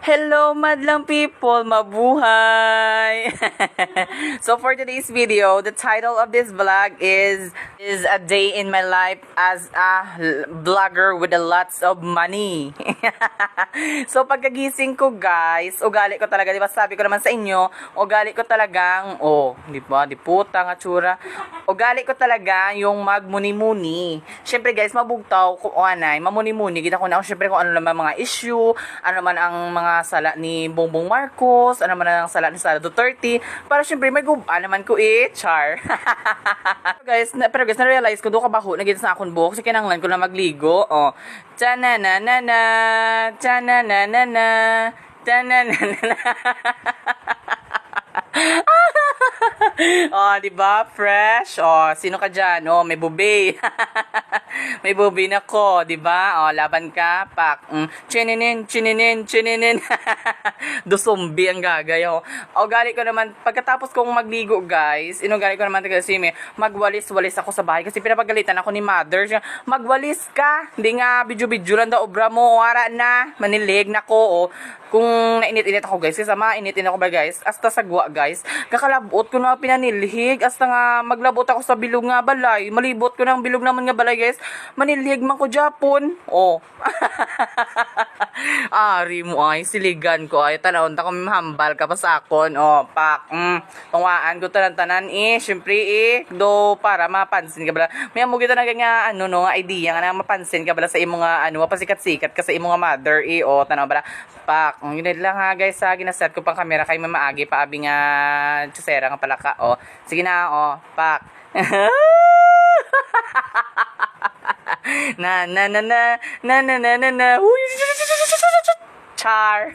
Hello, madlang people! Mabuhay! So for today's video, the title of this vlog is a day in my life as a vlogger with a lots of money. So pagkagising ko guys, ugali ko talaga, di ba sabi ko naman sa inyo, ugali ko talagang, di ba, di puta nga tsura. Ugali ko talaga yung magmuni-muni. Syempre guys, mabugtaw ko anay, mamuni-muni. Kita ko na ako syempre kung ano naman mga issue, ano naman ang mga sala ni Bongbong Marcos, ano naman ang sala ni Sara Duterte, para syempre may guba naman ko char. Pero guys, na-realize ko, doon kabaho, nagigit sa akong buhok, kasi kinanglan ko na magligo, Tana-na-na-na, tana-na-na-na, tana-na-na-na. Di ba? Fresh. Sino ka dyan? May bubi. May bubi na ko, di ba? Laban ka, pak. Chininin, chininin, chininin. Dusumbi ang gagay. Gali ko naman, pagkatapos kong magligo, guys, gali ko naman kasi magwalis-walis ako sa bahay kasi pinapagalitan ako ni mother. Magwalis ka. Hindi nga, bidyo-bidyo lang daw, obra mo. Wara na. Manilig na ko, Kung nainit-init ako guys, kasi mainit-init ako ba guys, hasta sagwa guys, kakalabot ko na pinanilhig, hasta nga maglabot ako sa bilog nga balay, malibot ko ng bilog naman nga balay guys, manilhig man ko Japon, Ari mo ay, siligan ko ay, tanawon ta kung mahambal ka pa sa akon, pak, tungwaan ko tanan-tanan syempre do para mapansin ka bala, may mo kita na nga, nga idea nga na mapansin ka bala sa imo nga, mapasikat-sikat ka sa imo nga mother, tanaw bala, pak, yun lang ha guys ha, ginaset ko pang camera kay mamaagi pa abi nga tsusera nga pala ka, sige na, pak. na na na na na na na na na char.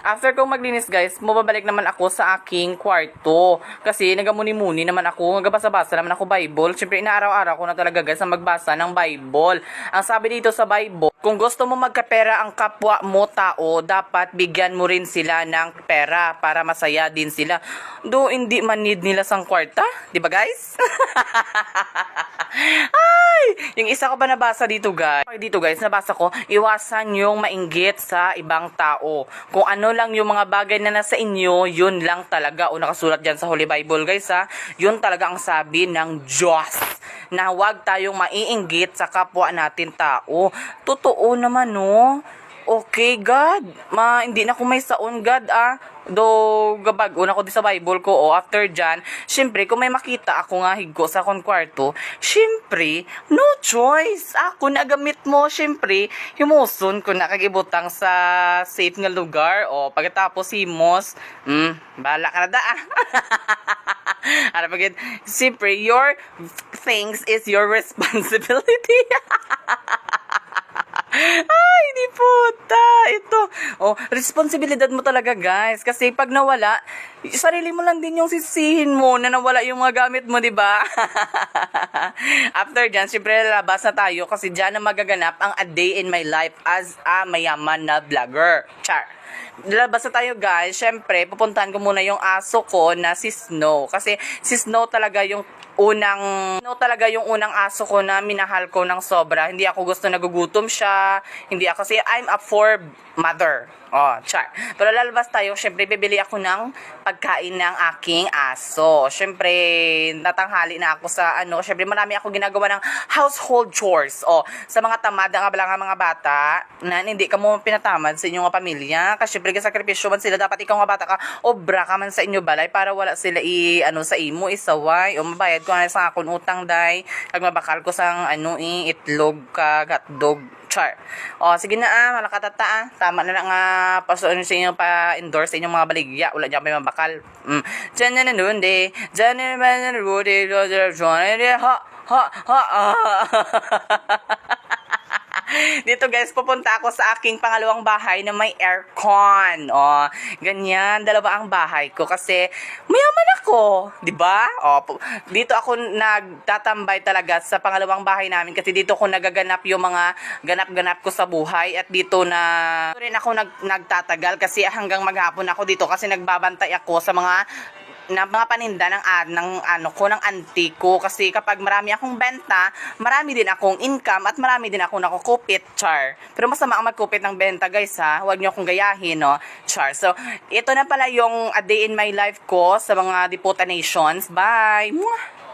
After kong maglinis guys, mababalik naman ako sa aking kwarto. Kasi nagamuni-muni naman ako, nagabasa-basa naman ako Bible. Siyempre inaaraw-araw ko na talaga guys na magbasa ng Bible. Ang sabi dito sa Bible, kung gusto mo magkapera ang kapwa mo tao, dapat bigyan mo rin sila ng pera para masaya din sila. Do hindi man need nila sang kwarta, di ba guys? Ay, yung isa ko pa nabasa dito guys. Nabasa ko, iwasan yung mainggit sa ibang tao. Kung ano lang yung mga bagay na nasa inyo, yun lang talaga. Nakasulat dyan sa Holy Bible guys ha. Yun talaga ang sabi ng Diyos. Na huwag tayong maiinggit sa kapwa natin tao. Totoo naman Okay, God. Hindi na ko may saon, God, Do, gabag, una ko di sa Bible ko, after dyan, syempre, kung may makita ako nga higo sa akong kwarto, syempre, no choice. Ako na gamit mo, syempre, himuson ko na kagibutang sa safe nga lugar, pagkatapos himos, bala ka na da, Syempre, your things is your responsibility. Ay, di puta. Ito. Responsibilidad mo talaga, guys. Kasi pag nawala, sarili mo lang din yung sisihin mo na nawala yung mga gamit mo, di ba? After dyan, syempre lalabas na tayo kasi dyan na magaganap ang a day in my life as a mayaman na vlogger. Char. Lalabas na tayo guys. Syempre, pupuntahan ko muna yung aso ko na si Snow. Kasi si Snow talaga yung unang aso ko na minahal ko ng sobra. Hindi ako gusto nagugutom siya. Hindi ako kasi I'm a poor mother. Char. Pero lalabas tayo, syempre bibili ako ng pagkain ng aking aso. Syempre, natanghali na ako sa syempre marami ako ginagawa ng household chores. Sa mga tamad nga bala mga bata na hindi ka mo pinatamad sa inyong pamilya. Kasi syempre sakripisyo man sila, dapat ikaw nga bata ka, obra ka man sa inyo balay para wala sila sa imo isaway o mabayad ko na sa akong utang day. Kag mabakal ko sang itlog kag hotdog. Char. Sige na malakatata tama na lang pasuon sa inyo pa-endorse sa inyong mga baligya. Wala dyan may mabakal. Diyan na nun de. Diyan na naman na rude. Dito guys, pupunta ako sa aking pangalawang bahay na may aircon. Ganyan, dalawa ang bahay ko kasi mayaman ako, 'di ba? Dito ako nagtatambay talaga sa pangalawang bahay namin kasi dito ko nagaganap yung mga ganap-ganap ko sa buhay at dito rin ako nagtatagal kasi hanggang maghapon ako dito kasi nagbabantay ako sa mga mga paninda ng ano ko, ng auntie ko. Kasi kapag marami akong benta, marami din akong income at marami din akong nakukupit, char. Pero masama ang magkupit ng benta, guys, ha. Huwag niyo akong gayahin, no, char. So, ito na pala yung a day in my life ko sa mga Diputa Nations. Bye! Mwah!